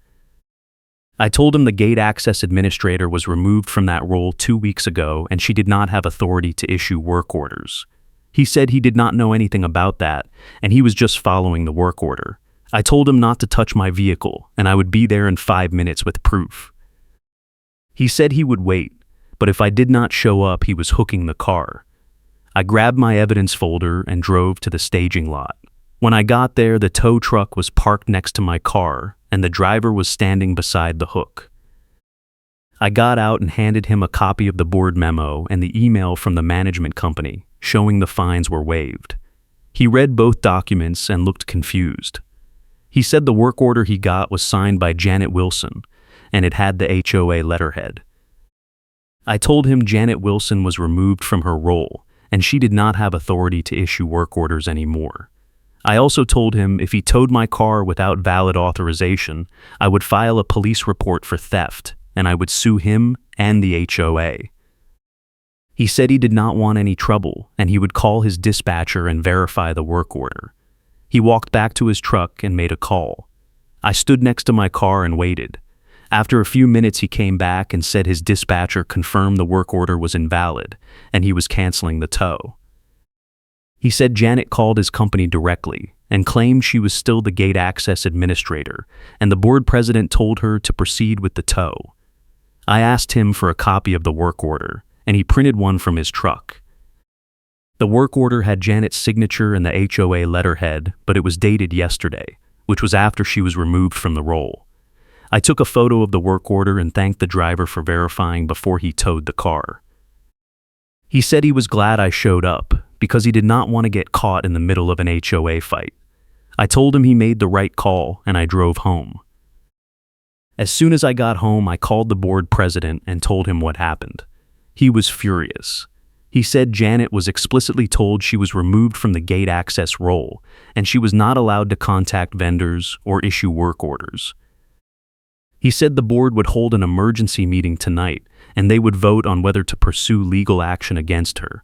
I told him the gate access administrator was removed from that role 2 weeks ago, and she did not have authority to issue work orders. He said he did not know anything about that, and he was just following the work order. I told him not to touch my vehicle, and I would be there in 5 minutes with proof. He said he would wait, but if I did not show up, he was hooking the car. I grabbed my evidence folder and drove to the staging lot. When I got there, the tow truck was parked next to my car, and the driver was standing beside the hook. I got out and handed him a copy of the board memo and the email from the management company, showing the fines were waived. He read both documents and looked confused. He said the work order he got was signed by Janet Wilson, and it had the HOA letterhead. I told him Janet Wilson was removed from her role, and she did not have authority to issue work orders anymore. I also told him if he towed my car without valid authorization, I would file a police report for theft, and I would sue him and the HOA. He said he did not want any trouble, and he would call his dispatcher and verify the work order. He walked back to his truck and made a call. I stood next to my car and waited. After a few minutes, he came back and said his dispatcher confirmed the work order was invalid, and he was canceling the tow. He said Janet called his company directly and claimed she was still the gate access administrator, and the board president told her to proceed with the tow. I asked him for a copy of the work order, and he printed one from his truck. The work order had Janet's signature and the HOA letterhead, but it was dated yesterday, which was after she was removed from the role. I took a photo of the work order and thanked the driver for verifying before he towed the car. He said he was glad I showed up because he did not want to get caught in the middle of an HOA fight. I told him he made the right call, and I drove home. As soon as I got home, I called the board president and told him what happened. He was furious. He said Janet was explicitly told she was removed from the gate access role, and she was not allowed to contact vendors or issue work orders. He said the board would hold an emergency meeting tonight, and they would vote on whether to pursue legal action against her.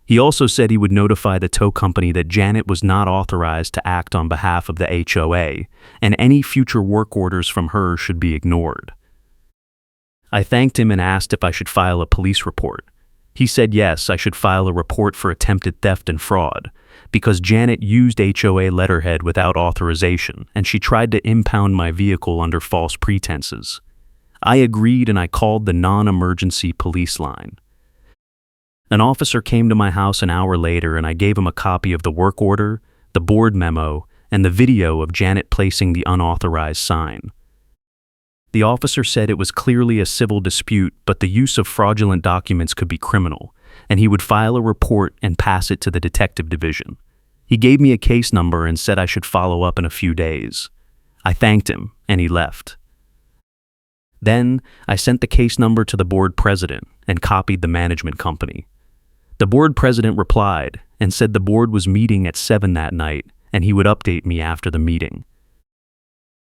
He also said he would notify the tow company that Janet was not authorized to act on behalf of the HOA, and any future work orders from her should be ignored. I thanked him and asked if I should file a police report. He said yes, I should file a report for attempted theft and fraud, because Janet used HOA letterhead without authorization, and she tried to impound my vehicle under false pretenses. I agreed, and I called the non-emergency police line. An officer came to my house an hour later, and I gave him a copy of the work order, the board memo, and the video of Janet placing the unauthorized sign. The officer said it was clearly a civil dispute, but the use of fraudulent documents could be criminal, and he would file a report and pass it to the detective division. He gave me a case number and said I should follow up in a few days. I thanked him, and he left. Then, I sent the case number to the board president and copied the management company. The board president replied and said the board was meeting at 7 that night, and he would update me after the meeting.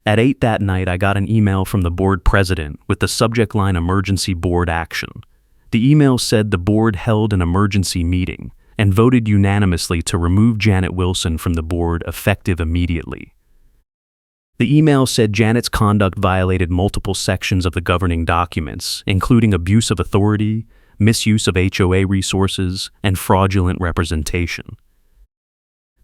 At 8 that night, I got an email from the board president with the subject line Emergency Board Action. The email said the board held an emergency meeting and voted unanimously to remove Janet Wilson from the board effective immediately. The email said Janet's conduct violated multiple sections of the governing documents, including abuse of authority, misuse of HOA resources, and fraudulent representation.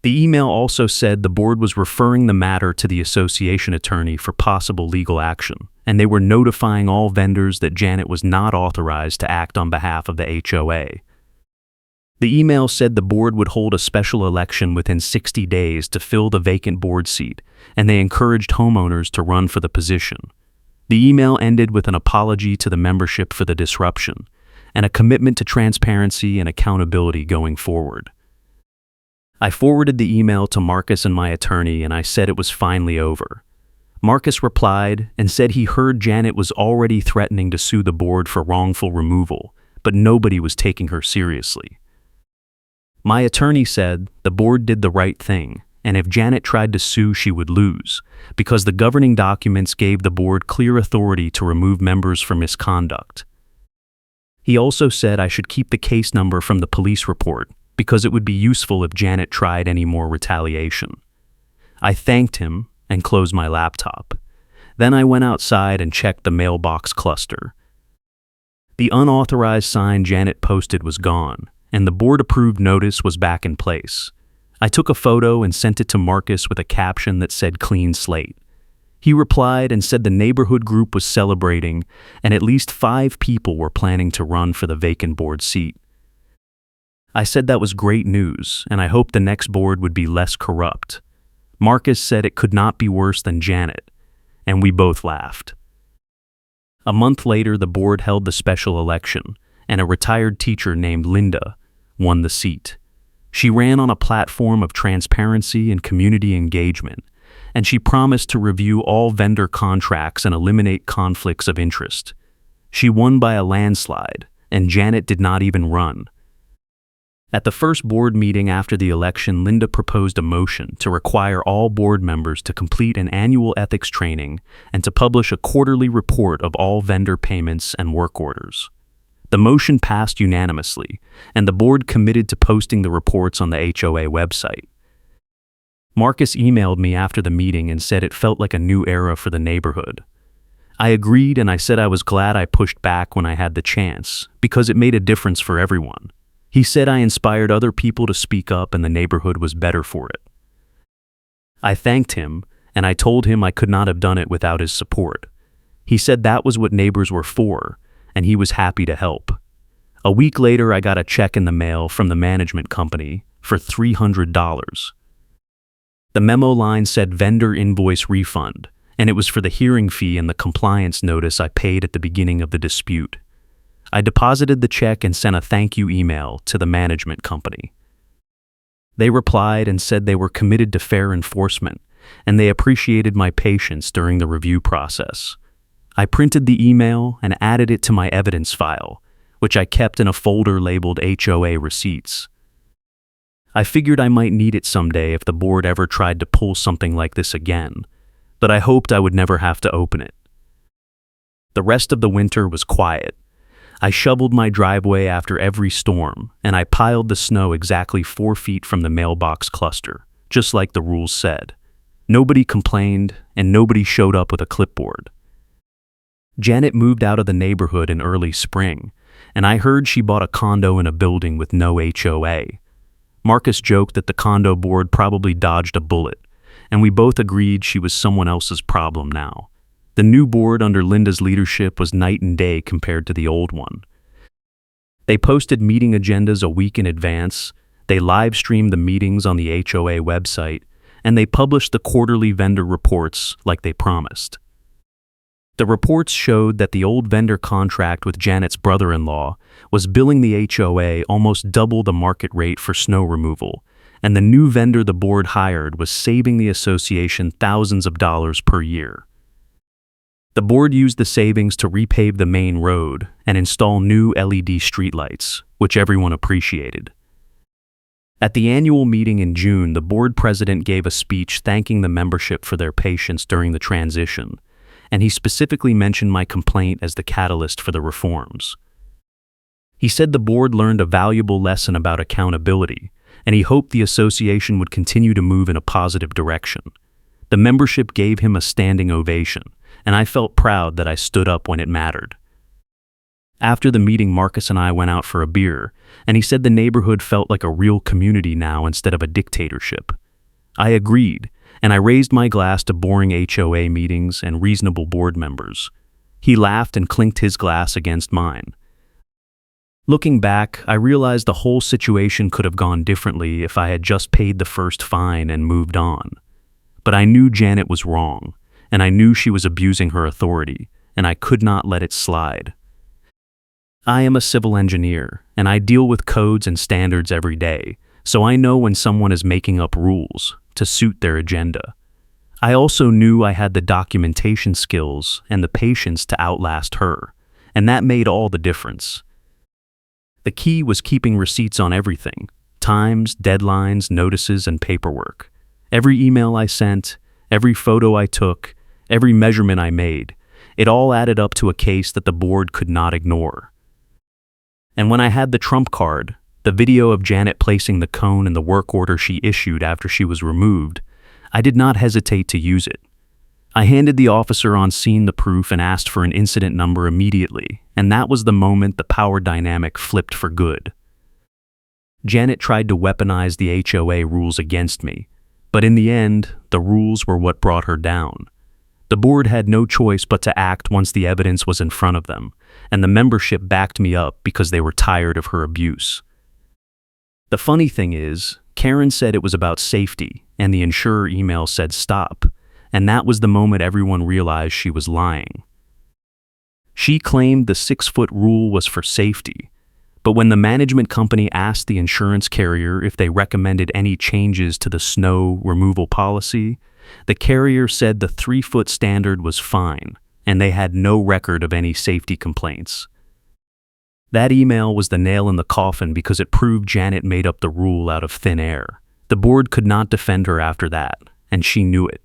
The email also said the board was referring the matter to the association attorney for possible legal action, and they were notifying all vendors that Janet was not authorized to act on behalf of the HOA. The email said the board would hold a special election within 60 days to fill the vacant board seat, and they encouraged homeowners to run for the position. The email ended with an apology to the membership for the disruption, and a commitment to transparency and accountability going forward. I forwarded the email to Marcus and my attorney, and I said it was finally over. Marcus replied and said he heard Janet was already threatening to sue the board for wrongful removal, but nobody was taking her seriously. My attorney said the board did the right thing, and if Janet tried to sue, she would lose, because the governing documents gave the board clear authority to remove members for misconduct. He also said I should keep the case number from the police report, because it would be useful if Janet tried any more retaliation. I thanked him and closed my laptop. Then I went outside and checked the mailbox cluster. The unauthorized sign Janet posted was gone, and the board-approved notice was back in place. I took a photo and sent it to Marcus with a caption that said "Clean slate." He replied and said the neighborhood group was celebrating, and at least 5 people were planning to run for the vacant board seat. I said that was great news, and I hoped the next board would be less corrupt. Marcus said it could not be worse than Janet, and we both laughed. A month later, the board held the special election, and a retired teacher named Linda won the seat. She ran on a platform of transparency and community engagement, and she promised to review all vendor contracts and eliminate conflicts of interest. She won by a landslide, and Janet did not even run. At the first board meeting after the election, Linda proposed a motion to require all board members to complete an annual ethics training and to publish a quarterly report of all vendor payments and work orders. The motion passed unanimously, and the board committed to posting the reports on the HOA website. Marcus emailed me after the meeting and said it felt like a new era for the neighborhood. I agreed, and I said I was glad I pushed back when I had the chance, because it made a difference for everyone. He said I inspired other people to speak up and the neighborhood was better for it. I thanked him, and I told him I could not have done it without his support. He said that was what neighbors were for, and he was happy to help. A week later, I got a check in the mail from the management company for $300. The memo line said vendor invoice refund, and it was for the hearing fee and the compliance notice I paid at the beginning of the dispute. I deposited the check and sent a thank you email to the management company. They replied and said they were committed to fair enforcement, and they appreciated my patience during the review process. I printed the email and added it to my evidence file, which I kept in a folder labeled HOA receipts. I figured I might need it someday if the board ever tried to pull something like this again, but I hoped I would never have to open it. The rest of the winter was quiet. I shoveled my driveway after every storm, and I piled the snow exactly 4 feet from the mailbox cluster, just like the rules said. Nobody complained, and nobody showed up with a clipboard. Janet moved out of the neighborhood in early spring, and I heard she bought a condo in a building with no HOA. Marcus joked that the condo board probably dodged a bullet, and we both agreed she was someone else's problem now. The new board under Linda's leadership was night and day compared to the old one. They posted meeting agendas a week in advance, they live-streamed the meetings on the HOA website, and they published the quarterly vendor reports like they promised. The reports showed that the old vendor contract with Janet's brother-in-law was billing the HOA almost double the market rate for snow removal, and the new vendor the board hired was saving the association thousands of dollars per year. The board used the savings to repave the main road and install new LED streetlights, which everyone appreciated. At the annual meeting in June, the board president gave a speech thanking the membership for their patience during the transition, and he specifically mentioned my complaint as the catalyst for the reforms. He said the board learned a valuable lesson about accountability, and he hoped the association would continue to move in a positive direction. The membership gave him a standing ovation, and I felt proud that I stood up when it mattered. After the meeting, Marcus and I went out for a beer, and he said the neighborhood felt like a real community now instead of a dictatorship. I agreed, and I raised my glass to boring HOA meetings and reasonable board members. He laughed and clinked his glass against mine. Looking back, I realized the whole situation could have gone differently if I had just paid the first fine and moved on. But I knew Janet was wrong, and I knew she was abusing her authority, and I could not let it slide. I am a civil engineer, and I deal with codes and standards every day, so I know when someone is making up rules to suit their agenda. I also knew I had the documentation skills and the patience to outlast her, and that made all the difference. The key was keeping receipts on everything: times, deadlines, notices, and paperwork. Every email I sent, every photo I took, every measurement I made, it all added up to a case that the board could not ignore. And when I had the trump card, the video of Janet placing the cone in the work order she issued after she was removed, I did not hesitate to use it. I handed the officer on scene the proof and asked for an incident number immediately, and that was the moment the power dynamic flipped for good. Janet tried to weaponize the HOA rules against me, but in the end, the rules were what brought her down. The board had no choice but to act once the evidence was in front of them, and the membership backed me up because they were tired of her abuse. The funny thing is, Karen said it was about safety, and the insurer email said stop, and that was the moment everyone realized she was lying. She claimed the 6-foot rule was for safety, but when the management company asked the insurance carrier if they recommended any changes to the snow removal policy, the carrier said the 3-foot standard was fine, and they had no record of any safety complaints. That email was the nail in the coffin because it proved Janet made up the rule out of thin air. The board could not defend her after that, and she knew it.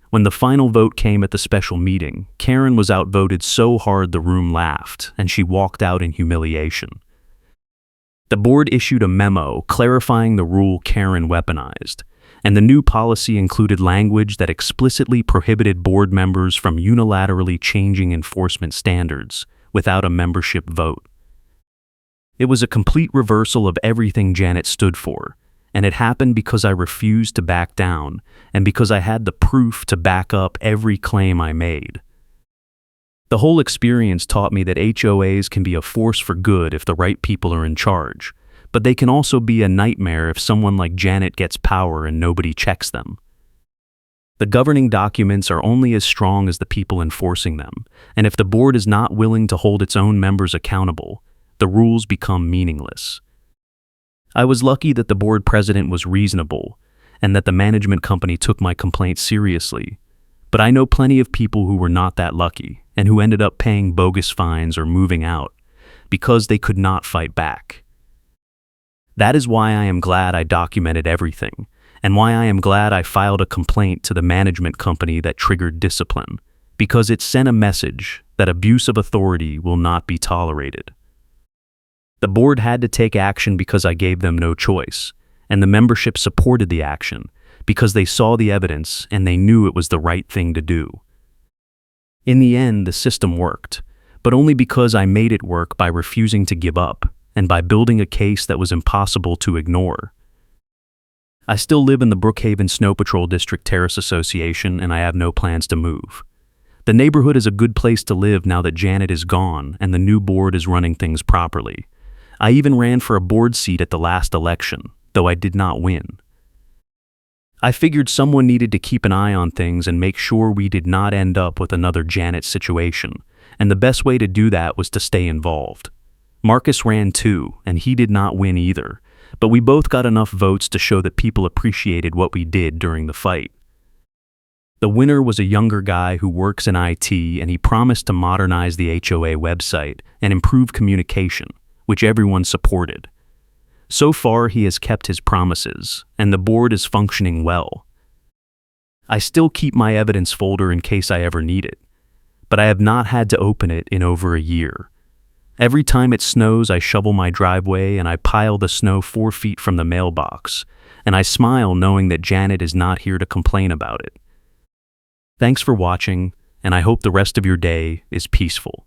When the final vote came at the special meeting, Karen was outvoted so hard the room laughed, and she walked out in humiliation. The board issued a memo clarifying the rule Karen weaponized, and the new policy included language that explicitly prohibited board members from unilaterally changing enforcement standards without a membership vote. It was a complete reversal of everything Janet stood for, and it happened because I refused to back down and because I had the proof to back up every claim I made. The whole experience taught me that HOAs can be a force for good if the right people are in charge, but they can also be a nightmare if someone like Janet gets power and nobody checks them. The governing documents are only as strong as the people enforcing them, and if the board is not willing to hold its own members accountable, the rules become meaningless. I was lucky that the board president was reasonable and that the management company took my complaint seriously, but I know plenty of people who were not that lucky and who ended up paying bogus fines or moving out because they could not fight back. That is why I am glad I documented everything, and why I am glad I filed a complaint to the management company that triggered discipline, because it sent a message that abuse of authority will not be tolerated. The board had to take action because I gave them no choice, and the membership supported the action because they saw the evidence and they knew it was the right thing to do. In the end, the system worked, but only because I made it work by refusing to give up and by building a case that was impossible to ignore. I still live in the Brookhaven Snow Patrol District Terrace Association, and I have no plans to move. The neighborhood is a good place to live now that Janet is gone and the new board is running things properly. I even ran for a board seat at the last election, though I did not win. I figured someone needed to keep an eye on things and make sure we did not end up with another Janet situation, and the best way to do that was to stay involved. Marcus ran too, and he did not win either, but we both got enough votes to show that people appreciated what we did during the fight. The winner was a younger guy who works in IT, and he promised to modernize the HOA website and improve communication, which everyone supported. So far, he has kept his promises, and the board is functioning well. I still keep my evidence folder in case I ever need it, but I have not had to open it in over a year. Every time it snows, I shovel my driveway and I pile the snow 4 feet from the mailbox, and I smile knowing that Janet is not here to complain about it. Thanks for watching, and I hope the rest of your day is peaceful.